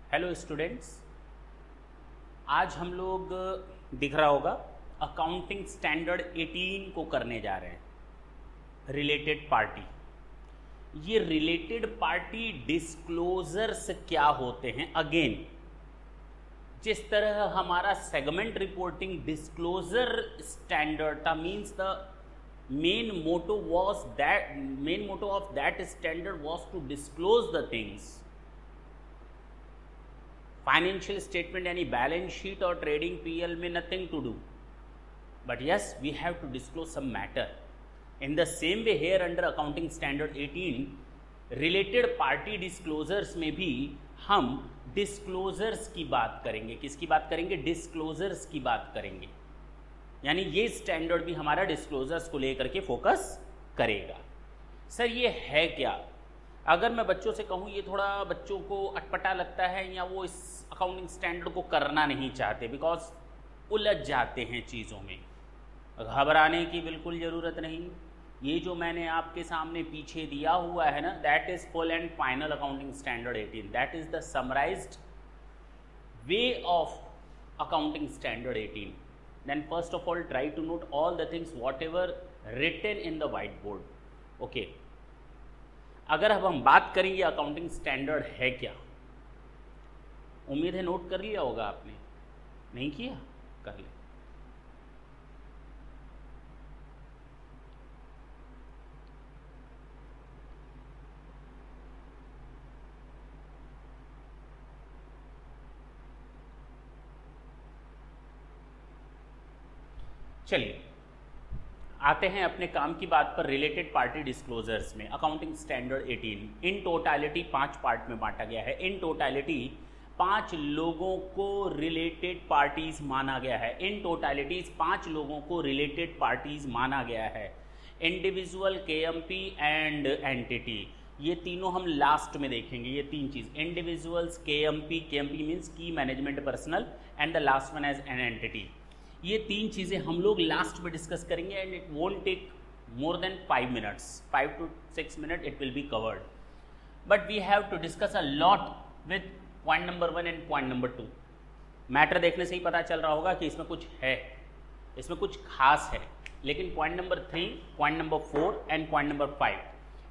Hello students, आज हम लोग दिख रहा होगा अकाउंटिंग स्टैंडर्ड 18 को करने जा रहे हैं। रिलेटेड पार्टी, ये रिलेटेड पार्टी डिस्क्लोजर्स क्या होते हैं? अगेन, जिस तरह हमारा सेगमेंट रिपोर्टिंग डिस्क्लोजर स्टैंडर्ड था, means the main motto of that standard was to disclose the things. Financial statement यानी बैलेंस शीट और ट्रेडिंग पीएल में nothing to do, but yes we have to disclose some matter. In the same way here under accounting standard 18 related party disclosures में भी हम disclosures की बात करेंगे। किसकी बात करेंगे? डिस्क्लोजर्स की बात करेंगे। यानी ये स्टैंडर्ड भी हमारा डिस्क्लोजर्स को लेकर के फोकस करेगा। सर ये है क्या? अगर मैं बच्चों से कहूँ ये थोड़ा बच्चों को अटपटा लगता है या वो इस अकाउंटिंग स्टैंडर्ड को करना नहीं चाहते, बिकॉज उलझ जाते हैं चीज़ों में। घबराने की बिल्कुल ज़रूरत नहीं। ये जो मैंने आपके सामने पीछे दिया हुआ है ना, that is full and final accounting standard 18। That is the summarised way of accounting standard 18। Then first of all try to note all the things whatever written in the white board. Okay, अगर अब हम बात करें ये accounting standard है क्या, उम्मीद है नोट कर लिया होगा आपने। नहीं किया? कर ले। चलिए आते हैं अपने काम की बात पर। रिलेटेड पार्टी डिस्क्लोजर्स में अकाउंटिंग स्टैंडर्ड 18 इन टोटालिटी 5 पार्ट में बांटा गया है। इन टोटालिटी 5 लोगों को रिलेटेड पार्टीज माना गया है। इन टोटालिटी 5 लोगों को रिलेटेड पार्टीज माना गया है। इंडिविजुअल, केएमपी एंड एंटिटी, ये तीनों हम लास्ट में देखेंगे। ये 3 चीज़, individuals, KMP means key management personnel, and the last one as an entity. ये 3 चीज़ें हम लोग लास्ट में डिस्कस करेंगे and it won't take more than 5 minutes, 5 to 6 minute it will be covered. But we have to discuss a lot with point number 1 and point number 2। Matter देखने से ही पता चल रहा होगा कि इसमें कुछ है, इसमें कुछ खास है। लेकिन point number 3, point number 4 and point number 5,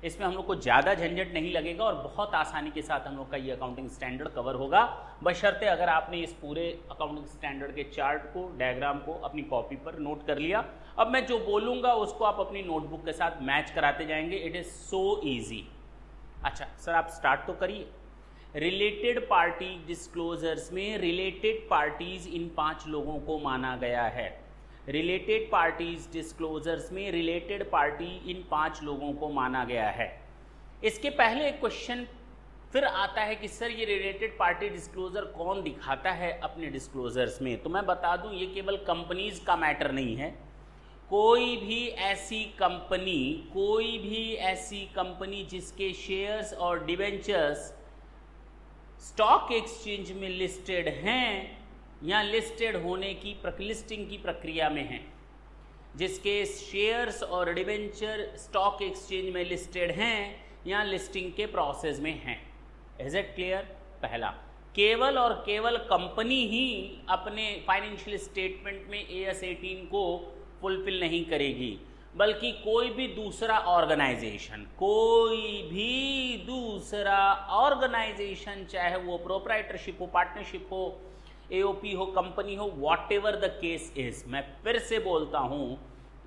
इसमें हम लोग को ज़्यादा झंझट नहीं लगेगा और बहुत आसानी के साथ हम लोग का ये अकाउंटिंग स्टैंडर्ड कवर होगा, बशर्ते अगर आपने इस पूरे अकाउंटिंग स्टैंडर्ड के चार्ट को, डायग्राम को अपनी कॉपी पर नोट कर लिया। अब मैं जो बोलूँगा उसको आप अपनी नोटबुक के साथ मैच कराते जाएंगे। It is so easy. अच्छा सर, आप स्टार्ट तो करिए। रिलेटेड पार्टी डिस्क्लोजर्स में रिलेटेड पार्टीज इन 5 लोगों को माना गया है। रिलेटेड पार्टीज डिस्क्लोजर्स में रिलेटेड पार्टी इन 5 लोगों को माना गया है। इसके पहले एक क्वेश्चन फिर आता है कि सर ये रिलेटेड पार्टी डिस्क्लोजर कौन दिखाता है अपने डिस्क्लोजर्स में? तो मैं बता दूं, ये केवल कंपनीज का मैटर नहीं है। कोई भी ऐसी कंपनी जिसके शेयर्स और डिवेंचर्स स्टॉक एक्सचेंज में लिस्टेड हैं या लिस्टेड होने की लिस्टिंग की प्रक्रिया में हैं, जिसके शेयर्स और डिवेंचर स्टॉक एक्सचेंज में लिस्टेड हैं या लिस्टिंग के प्रोसेस में हैं। Is it clear? पहला, केवल और केवल कंपनी ही अपने फाइनेंशियल स्टेटमेंट में AS 18 को फुलफिल नहीं करेगी, बल्कि कोई भी दूसरा ऑर्गेनाइजेशन, चाहे वो प्रोप्राइटरशिप हो, पार्टनरशिप हो, AOP हो, कंपनी हो, what ever the case is. मैं फिर से बोलता हूं,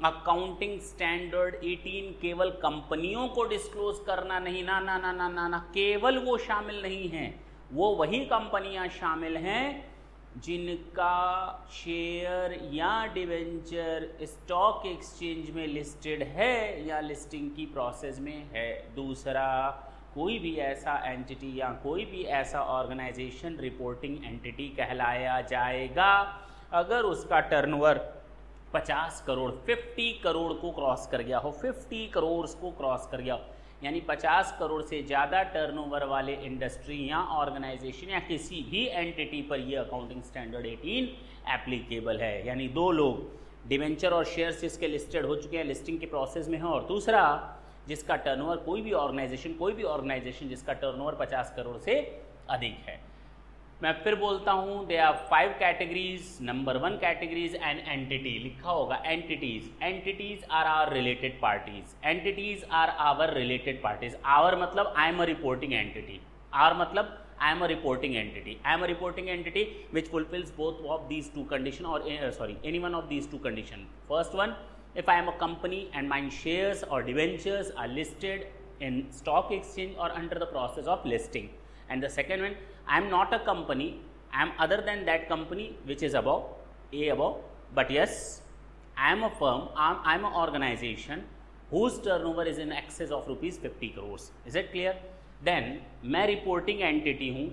अकाउंटिंग स्टैंडर्ड 18 केवल कंपनियों को डिस्क्लोज करना नहीं, ना, केवल वो शामिल नहीं है। वो वही कंपनियां शामिल हैं जिनका शेयर या डिवेंचर स्टॉक एक्सचेंज में लिस्टेड है या लिस्टिंग की प्रोसेस में है। दूसरा, कोई भी ऐसा एंटिटी या कोई भी ऐसा ऑर्गेनाइजेशन रिपोर्टिंग एंटिटी कहलाया जाएगा अगर उसका टर्नओवर 50 करोड़ 50 करोड़ को क्रॉस कर गया हो, 50 करोड़ को क्रॉस कर गया हो, यानी 50 करोड़ से ज़्यादा टर्नओवर वाले इंडस्ट्री या ऑर्गेनाइजेशन या किसी भी एंटिटी पर ये अकाउंटिंग स्टैंडर्ड 18 एप्लीकेबल है। यानी 2 लोग, डिवेंचर और शेयर्स जिसके लिस्टेड हो चुके हैं, लिस्टिंग के प्रोसेस में हैं, और दूसरा जिसका टर्नओवर कोई भी ऑर्गेनाइजेशन जिसका टर्नओवर 50 करोड़ से अधिक है। मैं फिर बोलता हूँ, they are 5 categories. Number 1 categories an entity, लिखा होगा entities. Entities are our related parties, entities are our related parties. Our मतलब I am a reporting entity, our मतलब I am a reporting entity. I am a reporting entity which fulfills both of these two condition, or any one of these two condition. First one, if I am a company and my shares or debentures are listed in stock exchange or under the process of listing. And the second one, I am not a company, I am other than that company which is above, A above, but yes, I am a firm, I am an organization whose turnover is in excess of rupees 50 crores. Is it clear? Then मैं reporting entity हूँ,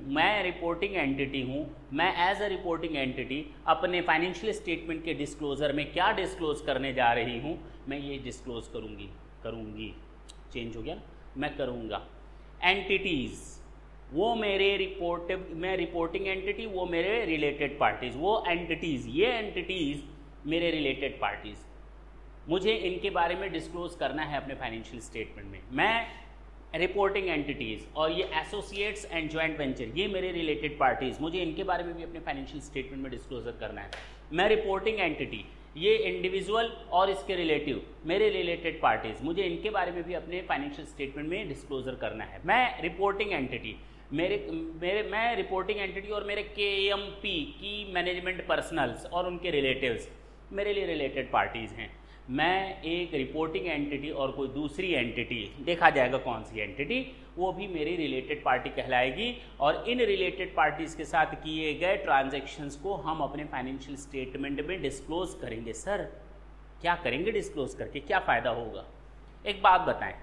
मैं as a reporting entity अपने financial statement के disclosure में क्या disclose करने जा रही हूँ, मैं ये डिस्क्लोज करूँगी, चेंज हो गया, मैं करूँगा। एंटिटीज़ वो मेरे मैं रिपोर्टिंग एंटिटी, वो मेरे रिलेटेड पार्टीज़, वो एंटिटीज़, ये एंटिटीज़ मेरे रिलेटेड पार्टीज़, मुझे इनके बारे में डिस्क्लोज करना है अपने फाइनेंशियल स्टेटमेंट में। मैं रिपोर्टिंग एंटिटीज़ और ये एसोसिएट्स एंड जॉइंट वेंचर, ये मेरे रिलेटेड पार्टीज़, मुझे इनके बारे में भी अपने फाइनेंशियल स्टेटमेंट में डिस्क्लोजर करना है। मैं रिपोर्टिंग एंटिटी, ये इंडिविजुअल और इसके रिलेटिव मेरे रिलेटेड पार्टीज़, मुझे इनके बारे में भी अपने फाइनेंशियल स्टेटमेंट में डिस्क्लोजर करना है। मैं रिपोर्टिंग एंटिटी, मैं रिपोर्टिंग एंटिटी और मेरे KMP की मैनेजमेंट पर्सनल्स और उनके रिलेटिव्स मेरे लिए रिलेटेड पार्टीज़ हैं। मैं एक रिपोर्टिंग एंटिटी और कोई दूसरी एंटिटी, देखा जाएगा कौन सी एंटिटी, वो भी मेरी रिलेटेड पार्टी कहलाएगी, और इन रिलेटेड पार्टीज़ के साथ किए गए ट्रांजैक्शंस को हम अपने फाइनेंशियल स्टेटमेंट में डिस्क्लोज करेंगे। सर क्या करेंगे डिस्क्लोज करके, क्या फ़ायदा होगा? एक बात बताएं,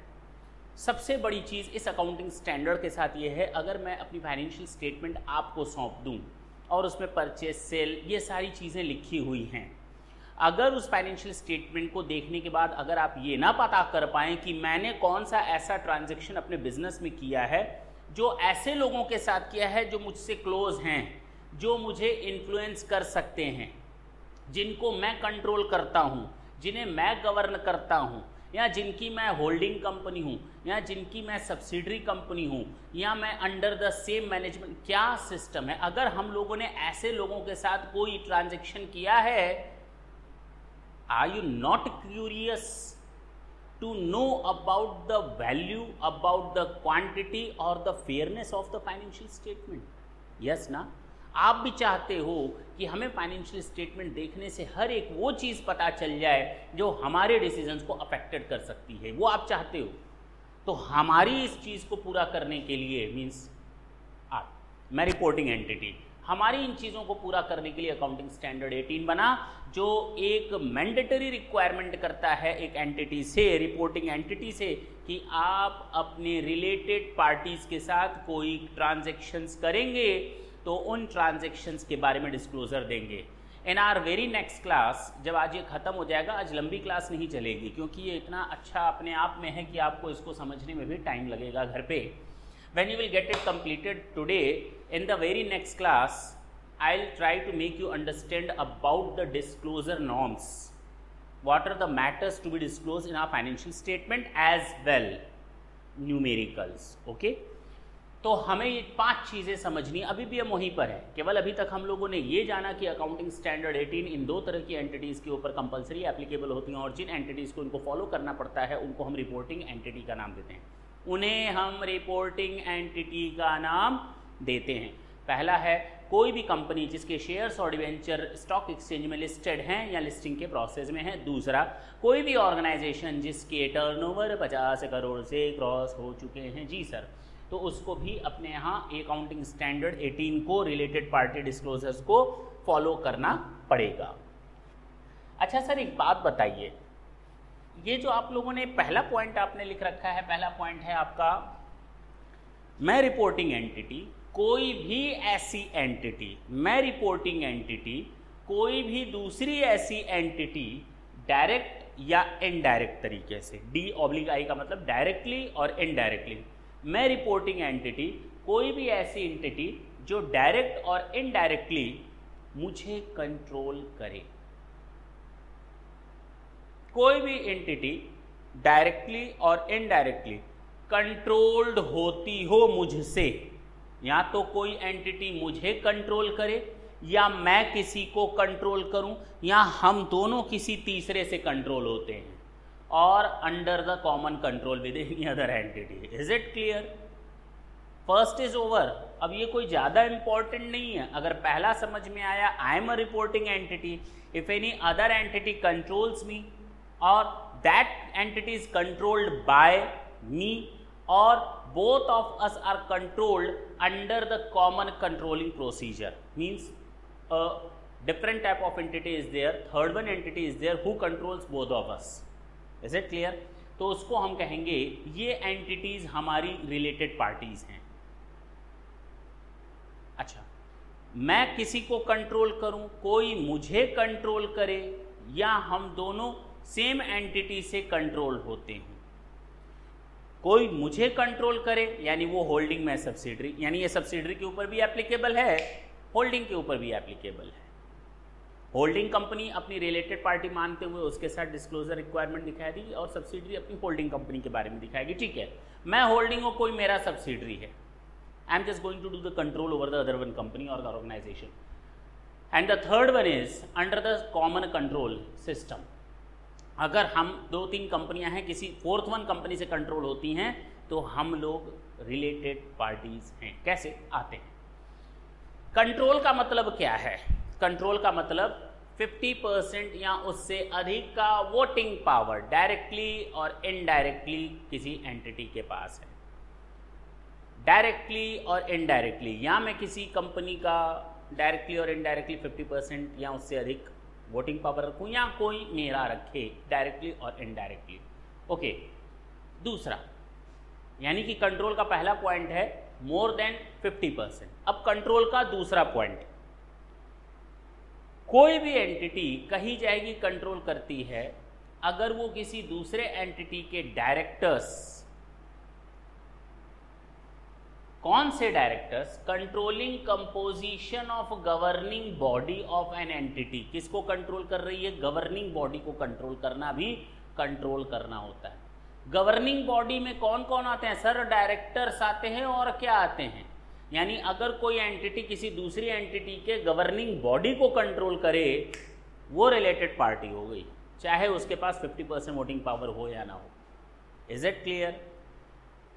सबसे बड़ी चीज़ इस अकाउंटिंग स्टैंडर्ड के साथ ये है, अगर मैं अपनी फाइनेंशियल स्टेटमेंट आपको सौंप दूँ और उसमें परचेज सेल ये सारी चीज़ें लिखी हुई हैं, अगर उस फाइनेंशियल स्टेटमेंट को देखने के बाद अगर आप ये ना पता कर पाएँ कि मैंने कौन सा ऐसा ट्रांजैक्शन अपने बिजनेस में किया है जो ऐसे लोगों के साथ किया है जो मुझसे क्लोज हैं, जो मुझे इन्फ्लुएंस कर सकते हैं, जिनको मैं कंट्रोल करता हूँ, जिन्हें मैं गवर्न करता हूँ, या जिनकी मैं होल्डिंग कंपनी हूँ, या जिनकी मैं सब्सिडरी कंपनी हूँ, या मैं अंडर द सेम मैनेजमेंट, क्या सिस्टम है, अगर हम लोगों ने ऐसे लोगों के साथ कोई ट्रांजैक्शन किया है, are you not curious to know about the value, about the quantity or the fairness of the financial statement? Yes ना? आप भी चाहते हो कि हमें फाइनेंशियल स्टेटमेंट देखने से हर एक वो चीज़ पता चल जाए जो हमारे डिसीजंस को अफेक्टेड कर सकती है, वो आप चाहते हो। तो हमारी इस चीज़ को पूरा करने के लिए मीन्स मैं रिपोर्टिंग एंटिटी, हमारी इन चीज़ों को पूरा करने के लिए अकाउंटिंग स्टैंडर्ड 18 बना, जो एक मैंडेटरी रिक्वायरमेंट करता है एक एंटिटी से, रिपोर्टिंग एंटिटी से, कि आप अपने रिलेटेड पार्टीज़ के साथ कोई ट्रांजैक्शंस करेंगे तो उन ट्रांजैक्शंस के बारे में डिस्क्लोजर देंगे। इन आर वेरी नेक्स्ट क्लास, जब आज ये ख़त्म हो जाएगा, आज लंबी क्लास नहीं चलेगी क्योंकि ये इतना अच्छा अपने आप में है कि आपको इसको समझने में भी टाइम लगेगा घर पे। When you will get it completed today, in the very next class, I'll try to make you understand about the disclosure norms. What are the matters to be disclosed in our financial statement as well, numericals, okay? तो हमें ये 5 चीज़ें समझनी, अभी भी हम वहीं पर है। केवल अभी तक हम लोगों ने ये जाना कि अकाउंटिंग स्टैंडर्ड 18 इन 2 तरह की एंटिटीज़ के ऊपर कंपलसरी एप्लीकेबल होती हैं, और जिन एंटिटीज़ को इनको फॉलो करना पड़ता है उनको हम रिपोर्टिंग एंटिटी का नाम देते हैं, उन्हें हम रिपोर्टिंग एंटिटी का नाम देते हैं। पहला है कोई भी कंपनी जिसके शेयर्स और डिवेंचर स्टॉक एक्सचेंज में लिस्टेड हैं या लिस्टिंग के प्रोसेस में है। दूसरा, कोई भी ऑर्गेनाइजेशन जिसके टर्नओवर 50 करोड़ से क्रॉस हो चुके हैं, जी सर, तो उसको भी अपने यहाँ अकाउंटिंग स्टैंडर्ड 18 को, रिलेटेड पार्टी डिस्क्लोजर्स को फॉलो करना पड़ेगा। अच्छा सर, एक बात बताइए, ये जो आप लोगों ने पहला पॉइंट आपने लिख रखा है, पहला पॉइंट है आपका, मैं रिपोर्टिंग एंटिटी, कोई भी ऐसी एंटिटी, मैं रिपोर्टिंग एंटिटी, कोई भी दूसरी ऐसी एंटिटी डायरेक्ट या इनडायरेक्ट तरीके से, D/I का मतलब डायरेक्टली और इनडायरेक्टली, मैं रिपोर्टिंग एंटिटी, कोई भी ऐसी एंटिटी जो डायरेक्ट और इनडायरेक्टली मुझे कंट्रोल करे। कोई भी एंटिटी डायरेक्टली और इनडायरेक्टली कंट्रोल्ड होती हो मुझसे, या तो कोई एंटिटी मुझे कंट्रोल करे या मैं किसी को कंट्रोल करूं या हम दोनों किसी तीसरे से कंट्रोल होते हैं और under the common control with any other entity. Is it clear? First is over. अब ये कोई ज्यादा इंपॉर्टेंट नहीं है। अगर पहला समझ में आया, I am a reporting entity, if any other entity controls me और that entity is controlled by me और both of us are controlled under the common controlling procedure, means a different type of entity is there, third one entity is there who controls both of us. Is it clear? तो उसको हम कहेंगे ये entities हमारी related parties हैं। अच्छा, मैं किसी को कंट्रोल करूं, कोई मुझे कंट्रोल करे या हम दोनों सेम एंटिटी से कंट्रोल होते हैं। कोई मुझे कंट्रोल करे यानी वो होल्डिंग में सब्सिडरी, यानी ये सब्सिडरी के ऊपर भी एप्लीकेबल है, होल्डिंग के ऊपर भी एप्लीकेबल है। होल्डिंग कंपनी अपनी रिलेटेड पार्टी मानते हुए उसके साथ डिस्क्लोजर रिक्वायरमेंट दिखाई दी और सब्सिडरी अपनी होल्डिंग कंपनी के बारे में दिखाएगी। ठीक है, मैं होल्डिंग हूँ, कोई मेरा सब्सिडरी है, I am just going to do the control over the other one company और the organisation. And the third one is under the common control system. अगर हम 2-3 कंपनियां हैं, किसी फोर्थ वन कंपनी से कंट्रोल होती हैं तो हम लोग रिलेटेड पार्टीज हैं। कैसे आते हैं? कंट्रोल का मतलब क्या है? कंट्रोल का मतलब 50% या उससे अधिक का वोटिंग पावर डायरेक्टली और इनडायरेक्टली किसी एंटिटी के पास है। डायरेक्टली और इनडायरेक्टली, या मैं किसी कंपनी का डायरेक्टली और इनडायरेक्टली 50% या उससे अधिक वोटिंग पावर रखूं या कोई मेरा रखे डायरेक्टली और इनडायरेक्टली। ओके, दूसरा यानी कि कंट्रोल का पहला पॉइंट है मोर देन 50%। अब कंट्रोल का दूसरा पॉइंट, कोई भी एंटिटी कही जाएगी कंट्रोल करती है अगर वो किसी दूसरे एंटिटी के डायरेक्टर्स, कौन से directors? Controlling composition of governing body of an entity. किसको कंट्रोल कर रही है? गवर्निंग बॉडी को कंट्रोल करना भी कंट्रोल करना होता है। गवर्निंग बॉडी में कौन कौन आते हैं सर? डायरेक्टर्स आते हैं और क्या आते हैं, यानी अगर कोई एंटिटी किसी दूसरी एंटिटी के गवर्निंग बॉडी को कंट्रोल करे वो रिलेटेड पार्टी हो गई, चाहे उसके पास 50% वोटिंग पावर हो या ना हो। Is it clear?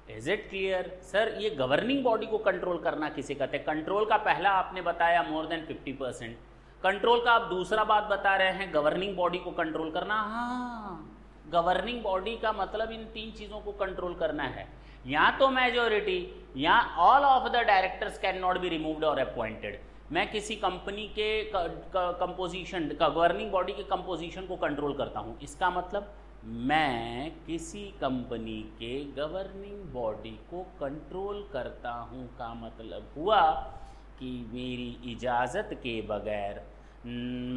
Is it clear? Sir ये गवर्निंग बॉडी को कंट्रोल करना किसे कहते हैं? कंट्रोल का पहला आपने बताया मोर देन 50%, कंट्रोल का आप दूसरा बात बता रहे हैं गवर्निंग बॉडी को कंट्रोल करना। हाँ, गवर्निंग बॉडी का मतलब इन 3 चीजों को कंट्रोल करना है, या तो मेजोरिटी या all of the directors can not be removed और अपॉइंटेड। मैं किसी कंपनी के कंपोजिशन, गवर्निंग बॉडी के कंपोजिशन को कंट्रोल करता हूं, इसका मतलब मैं किसी कंपनी के गवर्निंग बॉडी को कंट्रोल करता हूं का मतलब हुआ कि मेरी इजाज़त के बगैर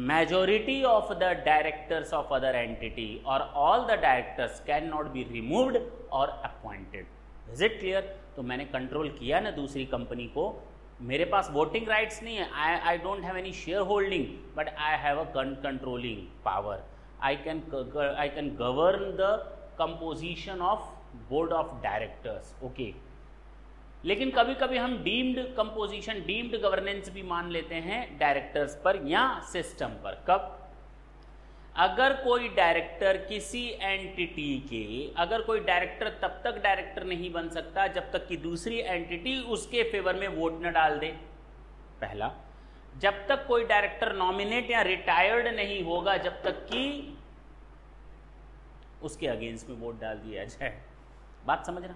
majority of the directors of other entity और all the directors can not be removed और अपॉइंटेड। Is it clear? तो मैंने कंट्रोल किया ना दूसरी कंपनी को, मेरे पास वोटिंग राइट्स नहीं है, I don't have any share holding, but I have a controlling power. I can govern the composition of board of directors. Okay. लेकिन कभी कभी हम डीम्ड कंपोजिशन, डीम्ड गवर्नेंस भी मान लेते हैं डायरेक्टर्स पर या सिस्टम पर। कब? अगर कोई डायरेक्टर किसी एंटिटी के, अगर कोई डायरेक्टर तब तक डायरेक्टर नहीं बन सकता जब तक कि दूसरी एंटिटी उसके फेवर में वोट न डाल दे। पहला, जब तक कोई डायरेक्टर नॉमिनेट या रिटायर्ड नहीं होगा जब तक कि उसके अगेंस्ट में वोट डाल दिया जाए। बात समझना?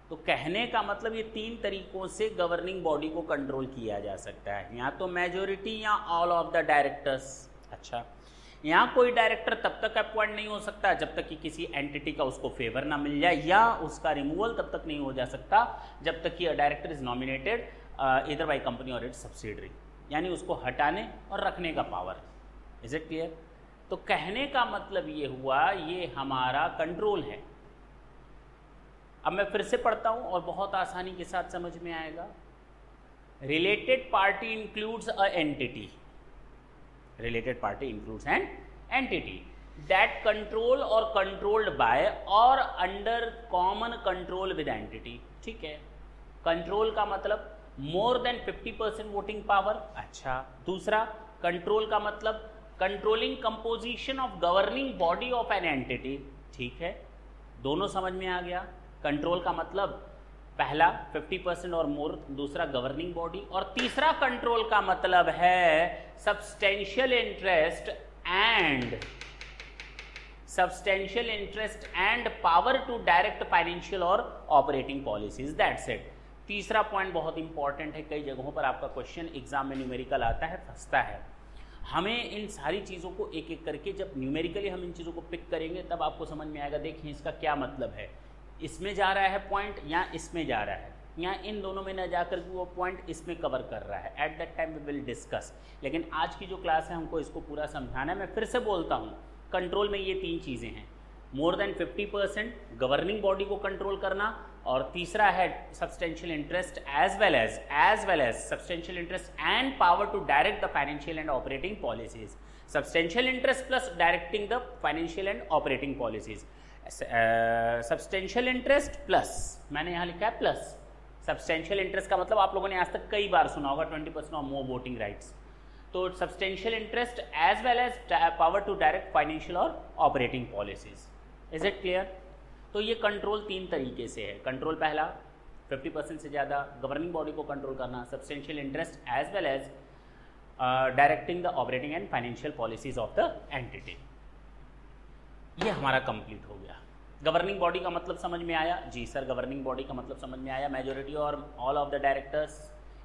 तो कहने का मतलब ये 3 तरीकों से गवर्निंग बॉडी को कंट्रोल किया जा सकता है, या तो मेजॉरिटी या ऑल ऑफ द डायरेक्टर्स। अच्छा, यहाँ कोई डायरेक्टर तब तक अपॉइंट नहीं हो सकता जब तक कि किसी एंटिटी का उसको फेवर ना मिल जाए, या उसका रिमूवल तब तक नहीं हो जा सकता जब तक कि अ डायरेक्टर इज नॉमिनेटेड इधर बाई कंपनी और इट्स सब्सिडरी, यानी उसको हटाने और रखने का पावर। Is it clear? तो कहने का मतलब ये हुआ ये हमारा कंट्रोल है। अब मैं फिर से पढ़ता हूं और बहुत आसानी के साथ समझ में आएगा। Related party includes a entity, related party includes an entity that control और कंट्रोल्ड बाय और under common control with entity. ठीक है, कंट्रोल का मतलब मोर देन 50% वोटिंग पावर। अच्छा, दूसरा कंट्रोल का मतलब controlling composition of governing body of an entity. ठीक है, दोनों समझ में आ गया। कंट्रोल का मतलब पहला 50% और मोर, दूसरा गवर्निंग बॉडी, और तीसरा कंट्रोल का मतलब है substantial interest and power to direct financial और ऑपरेटिंग पॉलिसीज। That's it. तीसरा पॉइंट बहुत इंपॉर्टेंट है, कई जगहों पर आपका क्वेश्चन एग्जाम में न्यूमेरिकल आता है, फंसता है। हमें इन सारी चीज़ों को एक एक करके जब न्यूमेरिकली हम इन चीज़ों को पिक करेंगे तब आपको समझ में आएगा। देखिए इसका क्या मतलब है, इसमें जा रहा है पॉइंट या इसमें जा रहा है, या इन दोनों में न जाकर के वो पॉइंट इसमें कवर कर रहा है। At that time we will discuss. लेकिन आज की जो क्लास है हमको इसको पूरा समझाना है। मैं फिर से बोलता हूँ, कंट्रोल में ये तीन चीज़ें हैं, मोर देन 50% गवर्निंग बॉडी को कंट्रोल करना, और तीसरा है substantial interest as well as substantial interest and power to direct the financial and operating policies. Substantial interest plus directing the financial and operating policies. Substantial interest plus, मैंने यहाँ लिखा है plus. Substantial interest का मतलब आप लोगों ने आज तक कई बार सुना होगा, 20% और मोर वोटिंग राइट्स। तो substantial interest as well as power to direct financial और operating policies. Is it clear? तो ये कंट्रोल तीन तरीके से है। कंट्रोल पहला 50% से ज़्यादा गवर्निंग बॉडी को कंट्रोल करना, substantial interest as well as directing the operating and financial policies of the entity. ये हमारा कंप्लीट हो गया। गवर्निंग बॉडी का मतलब समझ में आया? जी सर, गवर्निंग बॉडी का मतलब समझ में आया। मेजोरिटी और ऑल ऑफ द डायरेक्टर्स,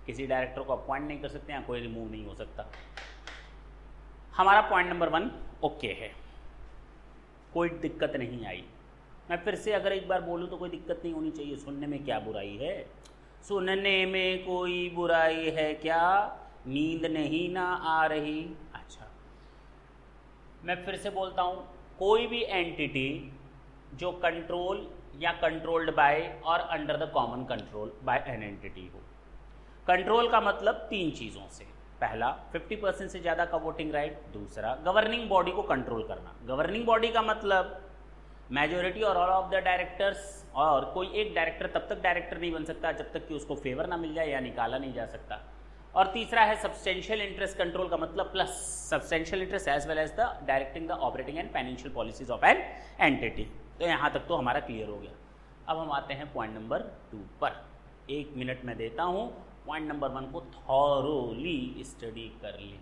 किसी डायरेक्टर को अपॉइंट नहीं कर सकते हैं, कोई रिमूव नहीं हो सकता। हमारा पॉइंट नंबर 1 ओके है, कोई दिक्कत नहीं आई। मैं फिर से अगर एक बार बोलूँ तो कोई दिक्कत नहीं होनी चाहिए। सुनने में क्या बुराई है? सुनने में कोई बुराई है क्या? नींद नहीं ना आ रही? अच्छा, मैं फिर से बोलता हूँ, कोई भी एंटिटी जो कंट्रोल या कंट्रोल्ड बाय और under the common control by an entity हो। कंट्रोल का मतलब तीन चीज़ों से, पहला 50% से ज़्यादा का वोटिंग राइट, दूसरा गवर्निंग बॉडी को कंट्रोल करना। गवर्निंग बॉडी का मतलब मेजोरिटी और ऑल ऑफ द डायरेक्टर्स, और कोई एक डायरेक्टर तब तक डायरेक्टर नहीं बन सकता जब तक कि उसको फेवर ना मिल जाए या निकाला नहीं जा सकता। और तीसरा है सब्सटेंशियल इंटरेस्ट कंट्रोल का मतलब plus substantial interest as well as the directing the operating and financial policies of an entity. तो यहाँ तक तो हमारा क्लियर हो गया। अब हम आते हैं पॉइंट नंबर 2 पर। 1 मिनट में देता हूँ, पॉइंट नंबर 1 को थॉरोली स्टडी कर लें।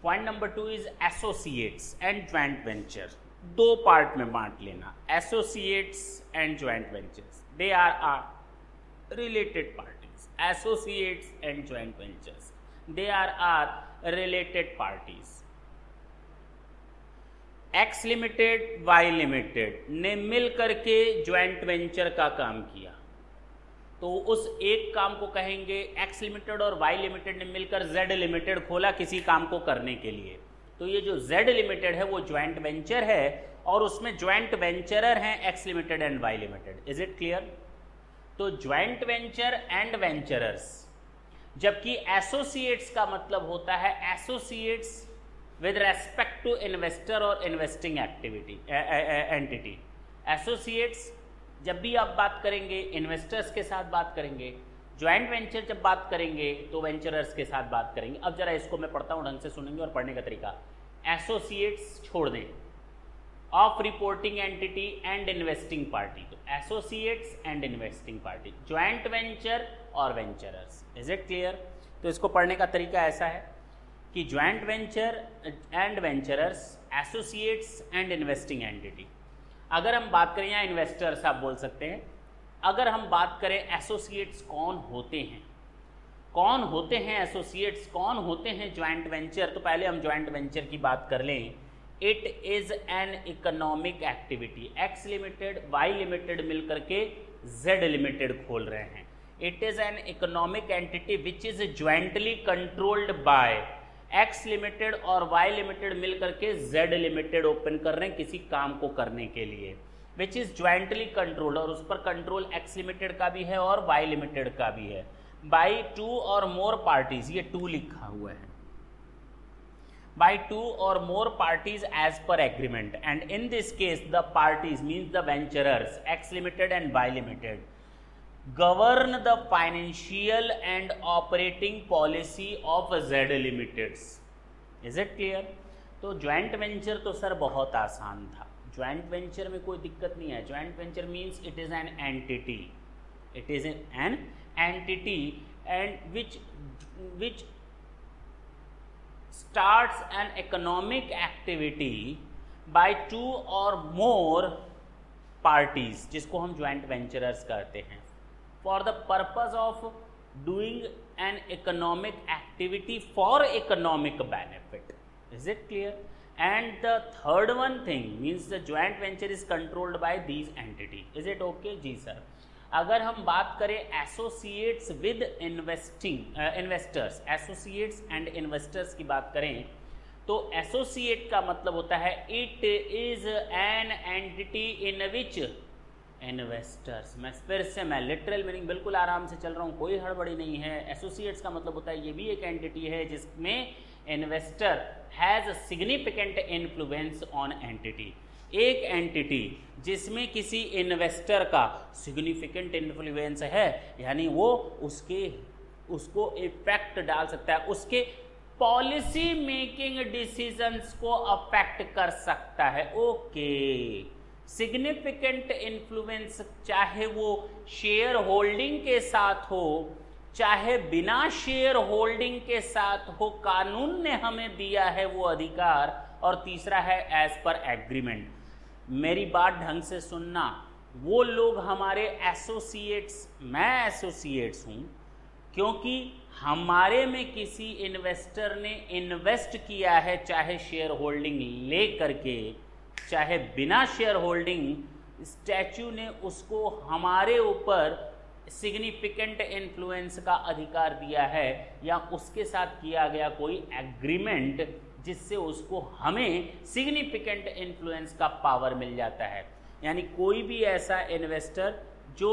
Point number 2 is associates and joint venture. 2 part में बांट लेना, associates and joint ventures. They are related parties. Associates and joint ventures, they are related parties. X limited, Y limited ने मिल करके joint venture का काम किया, तो उस एक काम को कहेंगे एक्स लिमिटेड, और वाई लिमिटेड ने मिलकर जेड लिमिटेड खोला किसी काम को करने के लिए। तो ये जो जेड लिमिटेड है वो ज्वाइंट वेंचर है, और उसमें ज्वाइंट वेंचरर हैं X limited and Y limited. Is it clear? तो ज्वाइंट वेंचर एंड वेंचरर्स। जबकि एसोसिएट्स का मतलब होता है associates with respect to investor और इन्वेस्टिंग एक्टिविटी एंटिटी। एसोसिएट्स जब भी आप बात करेंगे इन्वेस्टर्स के साथ बात करेंगे, ज्वाइंट वेंचर जब बात करेंगे तो वेंचरर्स के साथ बात करेंगे। अब जरा इसको मैं पढ़ता हूँ, ढंग से सुनेंगे और पढ़ने का तरीका। एसोसिएट्स छोड़ दें, of reporting entity and investing party. तो associates and investing party, joint venture और वेंचरर्स। Is it clear? तो इसको पढ़ने का तरीका ऐसा है कि joint venture and venturers, associates and investing entity. अगर हम बात करें, या इन्वेस्टर्स आप बोल सकते हैं। अगर हम बात करें एसोसिएट्स कौन होते हैं, कौन होते हैं एसोसिएट्स, कौन होते हैं ज्वाइंट वेंचर, तो पहले हम ज्वाइंट वेंचर की बात कर लें। It is an economic activity. X limited, Y limited मिलकर के जेड लिमिटेड खोल रहे हैं। It is an economic entity which is jointly controlled by X limited और वाई लिमिटेड मिलकर के जेड लिमिटेड ओपन कर रहे हैं किसी काम को करने के लिए। विच इज ज्वाइंटली कंट्रोल्ड, और उस पर कंट्रोल एक्स लिमिटेड का भी है और वाई लिमिटेड का भी है, बाई टू और मोर पार्टीज, ये टू लिखा हुआ है, by two or more parties as per agreement, and in this case the parties means the venturers X limited and Y limited govern the financial and operating policy of Z limited. Is it clear? तो joint venture तो sir बहुत आसान था, joint venture में कोई दिक्कत नहीं है. Joint venture means it is an entity, it is an entity and which starts an economic activity by two or more parties, जिसको हम joint venturers कहते हैं, for the purpose of doing an economic activity for economic benefit. Is it clear? And the third one thing means the joint venture is controlled by these entity. Is it okay? जी sir. अगर हम बात करें associates with investors, associates and investors की बात करें, तो associate का मतलब होता है it is an entity in which investors, मैं लिटरल मीनिंग बिल्कुल आराम से चल रहा हूँ, कोई हड़बड़ी नहीं है. एसोसिएट्स का मतलब होता है ये भी एक एंटिटी है जिसमें investor has significant influence on entity, एक एंटिटी जिसमें किसी इन्वेस्टर का सिग्निफिकेंट इन्फ्लुएंस है, यानी वो उसको इफेक्ट डाल सकता है, उसके पॉलिसी मेकिंग डिसीजंस को अफेक्ट कर सकता है. ओके, सिग्निफिकेंट इन्फ्लुएंस चाहे वो शेयर होल्डिंग के साथ हो चाहे बिना शेयर होल्डिंग के साथ हो, कानून ने हमें दिया है वो अधिकार. और तीसरा है एज पर एग्रीमेंट. मेरी बात ढंग से सुनना, वो लोग हमारे एसोसिएट्स, मैं एसोसिएट्स हूँ क्योंकि हमारे में किसी इन्वेस्टर ने इन्वेस्ट किया है, चाहे शेयर होल्डिंग ले करके चाहे बिना शेयर होल्डिंग, स्टैच्यू ने उसको हमारे ऊपर सिग्निफिकेंट इन्फ्लुएंस का अधिकार दिया है, या उसके साथ किया गया कोई एग्रीमेंट जिससे उसको हमें सिग्निफिकेंट इन्फ्लुएंस का पावर मिल जाता है. यानी कोई भी ऐसा इन्वेस्टर जो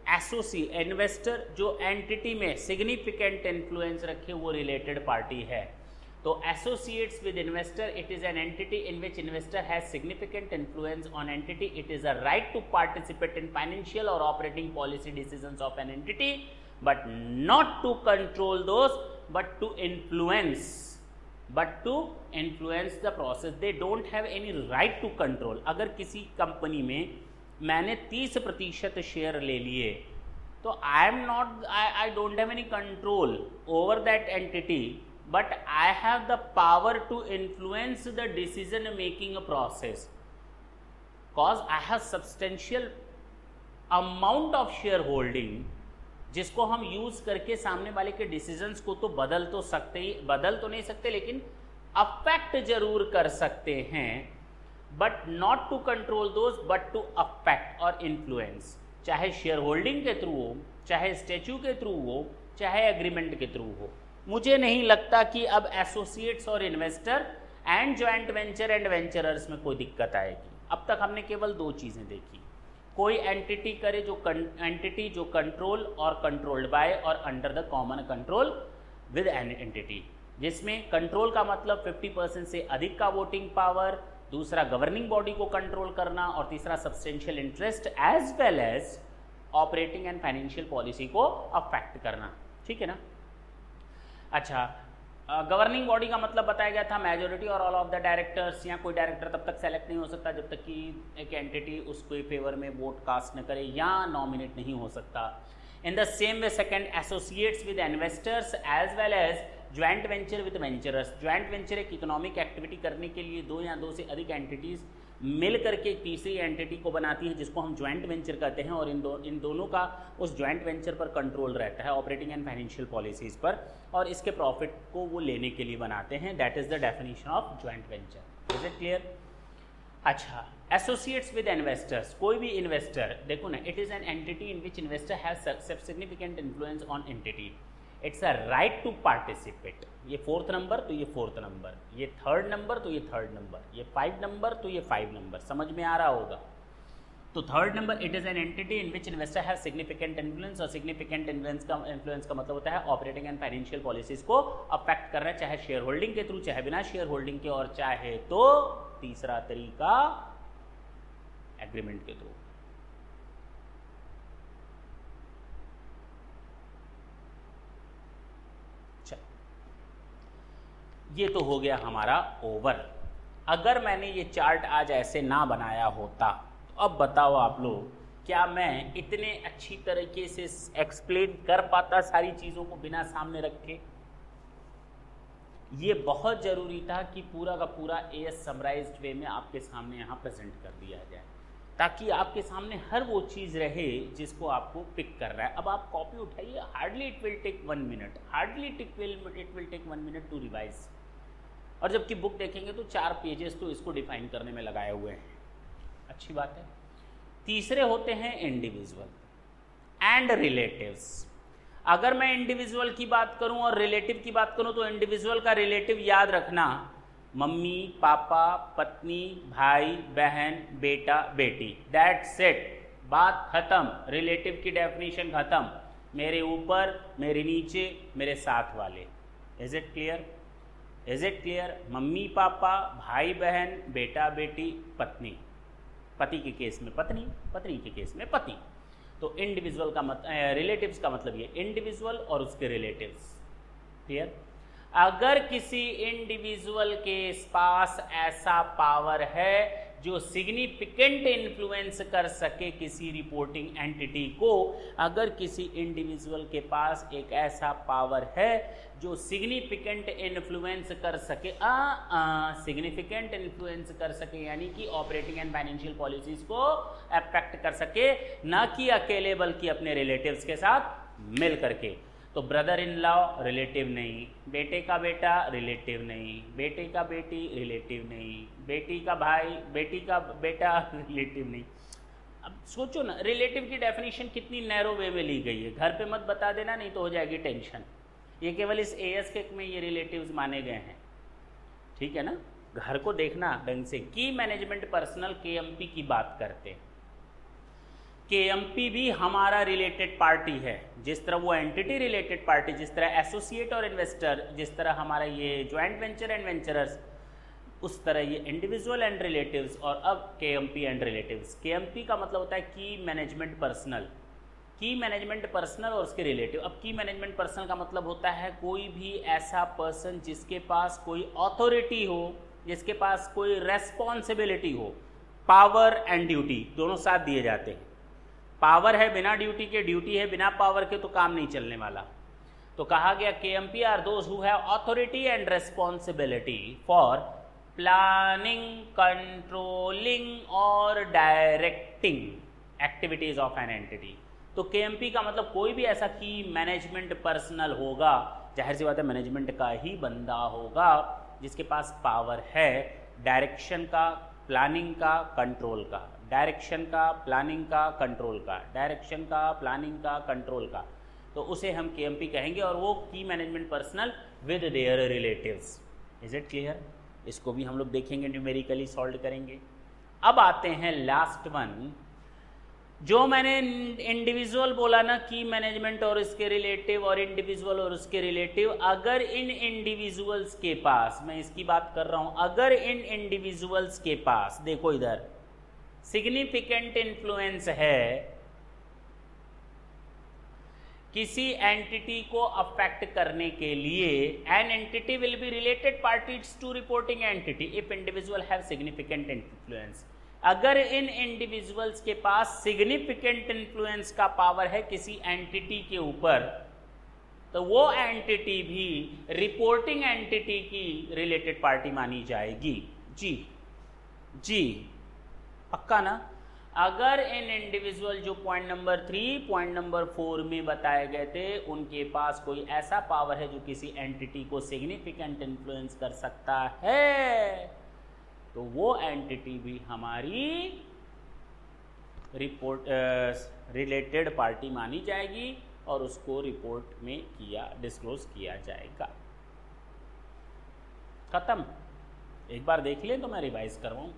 इन्वेस्टर जो एंटिटी में सिग्निफिकेंट इन्फ्लुएंस रखे वो रिलेटेड पार्टी है. तो associates with investor, it is an entity in which investor has significant influence on entity. It is a right to participate in financial और operating policy decisions of an entity, but not to control those, but to influence the process. They don't have any right to control. अगर किसी company में मैंने 30% share ले लिए तो I don't have any control over that entity, but I have the power to influence the decision making process, cause I have substantial amount of shareholding जिसको हम use करके सामने वाले के डिसीजंस को तो बदल तो नहीं सकते लेकिन अफेक्ट जरूर कर सकते हैं, but not to control those but to affect और इन्फ्लुएंस, चाहे शेयर होल्डिंग के थ्रू हो, चाहे स्टैच्यू के थ्रू हो, चाहे एग्रीमेंट के थ्रू हो. मुझे नहीं लगता कि अब एसोसिएट्स और investor and joint venture and venturers में कोई दिक्कत आएगी. अब तक हमने केवल दो चीजें देखी, कोई एंटिटी करे जो कंट्रोल और कंट्रोल्ड बाय और under the common control with an entity, जिसमें कंट्रोल का मतलब 50% से अधिक का वोटिंग पावर, दूसरा गवर्निंग बॉडी को कंट्रोल करना, और तीसरा substantial interest as well as operating and financial policy को अफेक्ट करना. ठीक है ना. अच्छा, गवर्निंग बॉडी का मतलब बताया गया था मेजोरिटी और ऑल ऑफ द डायरेक्टर्स. या कोई डायरेक्टर तब तक सेलेक्ट नहीं हो सकता जब तक कि एक एंटिटी उसके फेवर में वोट कास्ट न करे या नॉमिनेट नहीं हो सकता. In the same way second, associates with investors as well as joint venture with venturers. Joint venture एक इकोनॉमिक एक्टिविटी करने के लिए दो या दो से अधिक एंटिटीज मिल करके एक तीसरी एंटिटी को बनाती है जिसको हम ज्वाइंट वेंचर कहते हैं, और इन दोनों का उस ज्वाइंट वेंचर पर कंट्रोल रहता है ऑपरेटिंग एंड फाइनेंशियल पॉलिसीज पर, और इसके प्रॉफिट को वो लेने के लिए बनाते हैं. That is the definition of joint venture. Is it clear. अच्छा, एसोसिएट्स विद इन्वेस्टर्स, कोई भी इन्वेस्टर, देखो ना, it is an entity in which investor has significant influence on entity. It's a right to participate. ये 4th number तो ये 4th number, ये 3rd number तो ये 3rd नंबर, ये 5 नंबर तो ये 5 नंबर. समझ में आ रहा होगा. तो third number, it is an entity in which investor have significant influence, और सिग्निफिकेंट इन्फ्लुएंस का मतलब होता है ऑपरेटिंग एंड फाइनेंशियल पॉलिसीज को अफेक्ट कर रहा है, चाहे शेयर होल्डिंग के थ्रू, चाहे बिना शेयर होल्डिंग के, और चाहे तो तीसरा तरीका एग्रीमेंट के थ्रू। ये तो हो गया हमारा ओवर। अगर मैंने ये चार्ट आज ऐसे ना बनाया होता तो अब बताओ आप लोग, क्या मैं इतने अच्छी तरीके से एक्सप्लेन कर पाता सारी चीज़ों को बिना सामने रखे? ये बहुत ज़रूरी था कि पूरा का पूरा एएस समराइज्ड वे में आपके सामने यहाँ प्रेजेंट कर दिया जाए, ताकि आपके सामने हर वो चीज़ रहे जिसको आपको पिक कर रहा है। अब आप कॉपी उठाइए, hardly it will take 1 minute, hardly it will take 1 minute to revise. और जबकि बुक देखेंगे तो 4 पेजेस तो इसको डिफाइन करने में लगाए हुए हैं। अच्छी बात है। तीसरे होते हैं इंडिविजुअल एंड रिलेटिव्स। अगर मैं इंडिविजुअल की बात करूं और रिलेटिव की बात करूं तो इंडिविजुअल का रिलेटिव याद रखना, मम्मी पापा, पत्नी, भाई बहन, बेटा बेटी, दैट्स इट, बात खत्म। रिलेटिव की डेफिनेशन खत्म, मेरे ऊपर, मेरे नीचे, मेरे साथ वाले। Is it clear? Is it clear? Mummy papa, भाई बहन, बेटा बेटी, पत्नी, पति के केस में पत्नी, पत्नी के केस में पति। तो इंडिविजुअल का रिलेटिव्स का मतलब ये इंडिविजुअल और उसके रिलेटिव्स। क्लियर? अगर किसी इंडिविजुअल के पास ऐसा पावर है जो सिग्निफिकेंट इन्फ्लुएंस कर सके किसी रिपोर्टिंग एंटिटी को, अगर किसी इंडिविजुअल के पास एक ऐसा पावर है जो सिग्निफिकेंट इन्फ्लुएंस कर सके, सिग्निफिकेंट इन्फ्लुएंस कर सके, यानी कि ऑपरेटिंग एंड फाइनेंशियल पॉलिसीज को अफेक्ट कर सके, ना कि अकेले बल्कि अपने रिलेटिव्स के साथ मिल करके। तो ब्रदर इन लॉ रिलेटिव नहीं, बेटे का बेटा रिलेटिव नहीं, बेटे का बेटी रिलेटिव नहीं, बेटी का भाई, बेटी का बेटा रिलेटिव नहीं। अब सोचो ना, रिलेटिव की डेफिनेशन कितनी नैरो वे में ली गई है। घर पे मत बता देना, नहीं तो हो जाएगी टेंशन। ये केवल इस एएस के में ये रिलेटिव्स माने गए हैं, ठीक है ना? घर को देखना ढंग से। की मैनेजमेंट पर्सनल केएमपी की बात करते हैं। केएमपी भी हमारा रिलेटेड पार्टी है। जिस तरह वो एंटिटी रिलेटेड पार्टी, जिस तरह एसोसिएट और इन्वेस्टर, जिस तरह हमारा ये ज्वाइंट वेंचर एंड वेंचरर्स, उस तरह ये इंडिविजुअल एंड रिलेटिव्स, और अब केएमपी एंड रिलेटिव्स। केएमपी का मतलब होता है की मैनेजमेंट पर्सनल, की मैनेजमेंट पर्सनल और उसके रिलेटिव। अब की मैनेजमेंट पर्सनल का मतलब होता है कोई भी ऐसा पर्सन जिसके पास कोई अथॉरिटी हो, जिसके पास कोई रेस्पॉन्सिबिलिटी हो। पावर एंड ड्यूटी दोनों साथ दिए जाते हैं। पावर है बिना ड्यूटी के, ड्यूटी है बिना पावर के, तो काम नहीं चलने वाला। तो कहा गया KMP are those who have authority and responsibility for planning, controlling और directing activities of an entity. तो केएमपी का मतलब कोई भी ऐसा की मैनेजमेंट पर्सनल होगा, जाहिर सी बात है मैनेजमेंट का ही बंदा होगा, जिसके पास पावर है डायरेक्शन का, प्लानिंग का, कंट्रोल का, डायरेक्शन का, प्लानिंग का, कंट्रोल का, डायरेक्शन का, प्लानिंग का, कंट्रोल का। तो उसे हम केएमपी कहेंगे, और वो की management personal with their relatives. Is it clear? इसको भी हम लोग देखेंगे, न्यूमेरिकली सॉल्व करेंगे। अब आते हैं लास्ट वन, जो मैंने इंडिविजुअल बोला ना, की मैनेजमेंट और इसके रिलेटिव, और इंडिविजुअल और उसके रिलेटिव। अगर इन इंडिविजुअल्स के पास, मैं इसकी बात कर रहा हूं, अगर इन इंडिविजुअल्स के पास, देखो इधर सिग्निफिकेंट इन्फ्लुएंस है किसी एंटिटी को अफेक्ट करने के लिए, an entity will be related parties to reporting entity if individual have significant influence. अगर इन इंडिविजुअल्स के पास सिग्निफिकेंट इन्फ्लुएंस का पावर है किसी एंटिटी के ऊपर, तो वो एंटिटी भी रिपोर्टिंग एंटिटी की रिलेटेड पार्टी मानी जाएगी। जी जी, पक्का ना? अगर इन इंडिविजुअल जो पॉइंट नंबर 3, पॉइंट नंबर 4 में बताए गए थे, उनके पास कोई ऐसा पावर है जो किसी एंटिटी को सिग्निफिकेंट इन्फ्लुएंस कर सकता है, तो वो एंटिटी भी हमारी रिपोर्ट रिलेटेड पार्टी मानी जाएगी, और उसको रिपोर्ट में डिस्क्लोज किया जाएगा। खत्म। एक बार देख लें तो मैं रिवाइज करवाऊं।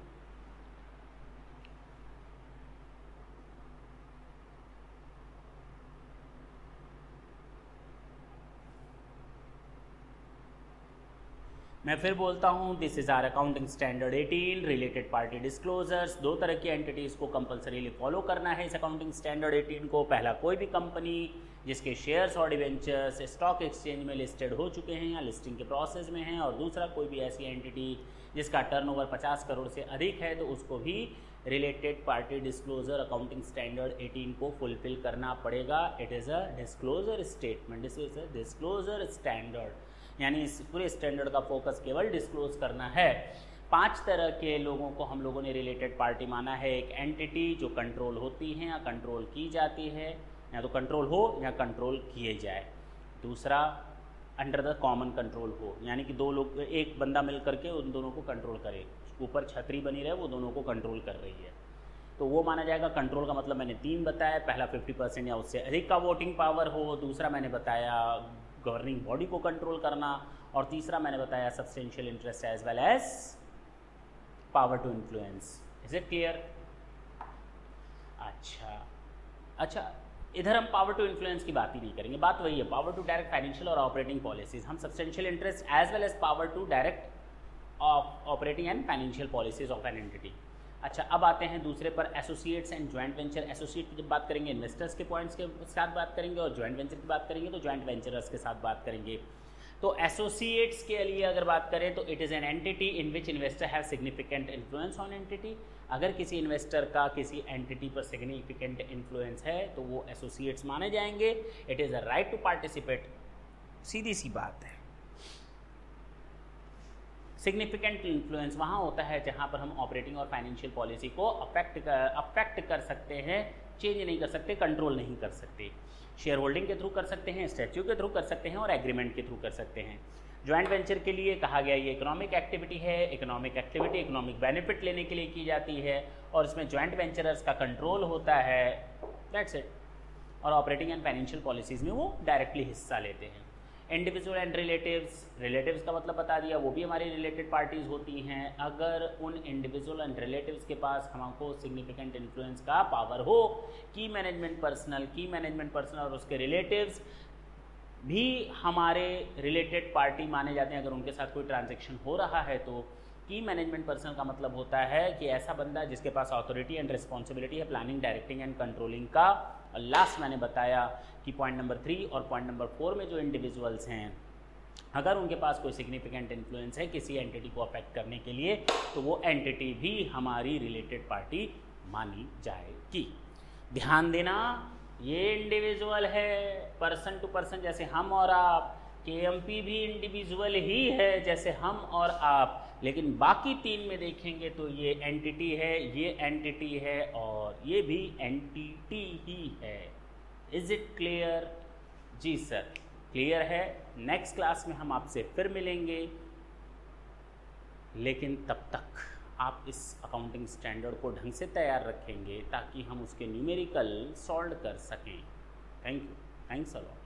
मैं फिर बोलता हूँ, this is our accounting standard 18 related party disclosures. दो तरह की एंटिटीज़ को कंपलसरीली फॉलो करना है इस अकाउंटिंग स्टैंडर्ड 18 को। पहला, कोई भी कंपनी जिसके शेयर्स और डिवेंचर्स स्टॉक एक्सचेंज में लिस्टेड हो चुके हैं या लिस्टिंग के प्रोसेस में हैं, और दूसरा, कोई भी ऐसी एंटिटी जिसका टर्नओवर 50 करोड़ से अधिक है, तो उसको भी related party disclosure accounting standard 18 को फुलफिल करना पड़ेगा। It is a disclosure statement, this is a disclosure standard, यानी इस पूरे स्टैंडर्ड का फोकस केवल डिस्क्लोज करना है। 5 तरह के लोगों को हम लोगों ने रिलेटेड पार्टी माना है। एक, एंटिटी जो कंट्रोल होती है या कंट्रोल की जाती है, या तो कंट्रोल हो या कंट्रोल किए जाए। दूसरा, अंडर द कॉमन कंट्रोल हो, यानी कि दो लोग, एक बंदा मिल करके उन दोनों को कंट्रोल करे, ऊपर छतरी बनी रहे, वो दोनों को कंट्रोल कर रही है, तो वो माना जाएगा। कंट्रोल का मतलब मैंने 3 बताया। पहला, 50% या उससे अधिक का वोटिंग पावर हो। दूसरा मैंने बताया गवर्निंग बॉडी को कंट्रोल करना। और तीसरा मैंने बताया substantial interest as well as power to influence. Is it clear? अच्छा, इधर हम पावर टू इन्फ्लुएंस की बात ही नहीं करेंगे, बात वही है, पावर टू डायरेक्ट फाइनेंशियल और ऑपरेटिंग पॉलिसीज। हम substantial interest as well as power to direct operating and financial policies of an entity. अच्छा, अब आते हैं दूसरे पर, associates and joint venture. Associate की जब बात करेंगे इन्वेस्टर्स के पॉइंट्स के साथ बात करेंगे, और ज्वाइंट वेंचर की बात करेंगे तो ज्वाइंट वेंचरर्स के साथ बात करेंगे। तो एसोसिएट्स के लिए अगर बात करें तो it is an entity in which investor have significant influence on entity. अगर किसी इन्वेस्टर का किसी एंटिटी पर सिग्निफिकेंट इन्फ्लुएंस है तो वो एसोसिएट्स माने जाएंगे। It is a right to participate, सीधी सी बात है। सिग्निफिकेंट इन्फ्लुएंस वहाँ होता है जहाँ पर हम ऑपरेटिंग और फाइनेंशियल पॉलिसी को अफेक्ट कर सकते हैं, चेंज नहीं कर सकते, कंट्रोल नहीं कर सकते। शेयर होल्डिंग के थ्रू कर सकते हैं, स्टैच्यू के थ्रू कर सकते हैं, और एग्रीमेंट के थ्रू कर सकते हैं। ज्वाइंट वेंचर के लिए कहा गया ये इकोनॉमिक एक्टिविटी है। इकोनॉमिक एक्टिविटी इकोनॉमिक बेनिफिट लेने के लिए की जाती है, और इसमें ज्वाइंट वेंचरर्स का कंट्रोल होता है, दैट्स इट। और ऑपरेटिंग एंड फाइनेंशियल पॉलिसीज़ में वो डायरेक्टली हिस्सा लेते हैं। इंडिविजुअल एंड रिलेटिव्स का मतलब बता दिया, वो भी हमारी रिलेटेड पार्टीज होती हैं। अगर उन इंडिविजुअल एंड रिलेटिव्स के पास हमको सिग्निफिकेंट इन्फ्लुएंस का पावर हो, की मैनेजमेंट पर्सनल और उसके रिलेटिव्स भी हमारे रिलेटेड पार्टी माने जाते हैं। अगर उनके साथ कोई ट्रांजैक्शन हो रहा है तो की मैनेजमेंट पर्सनल का मतलब होता है कि ऐसा बंदा जिसके पास अथॉरिटी एंड रिस्पॉन्सिबिलिटी है प्लानिंग, डायरेक्टिंग एंड कंट्रोलिंग का। और लास्ट मैंने बताया कि पॉइंट नंबर 3 और पॉइंट नंबर 4 में जो इंडिविजुअल्स हैं, अगर उनके पास कोई सिग्निफिकेंट इन्फ्लुएंस है किसी एंटिटी को अफेक्ट करने के लिए, तो वो एंटिटी भी हमारी रिलेटेड पार्टी मानी जाएगी। ध्यान देना, ये इंडिविजुअल है, पर्सन टू पर्सन, जैसे हम और आप। केएमपी भी इंडिविजुअल ही है जैसे हम और आप, लेकिन बाकी 3 में देखेंगे तो ये एंटिटी है, ये एंटिटी है, और ये भी एंटिटी ही है। Is it clear? जी सर, क्लियर है। नेक्स्ट क्लास में हम आपसे फिर मिलेंगे, लेकिन तब तक आप इस अकाउंटिंग स्टैंडर्ड को ढंग से तैयार रखेंगे ताकि हम उसके न्यूमेरिकल सॉल्व कर सकें। Thank you, thanks a lot.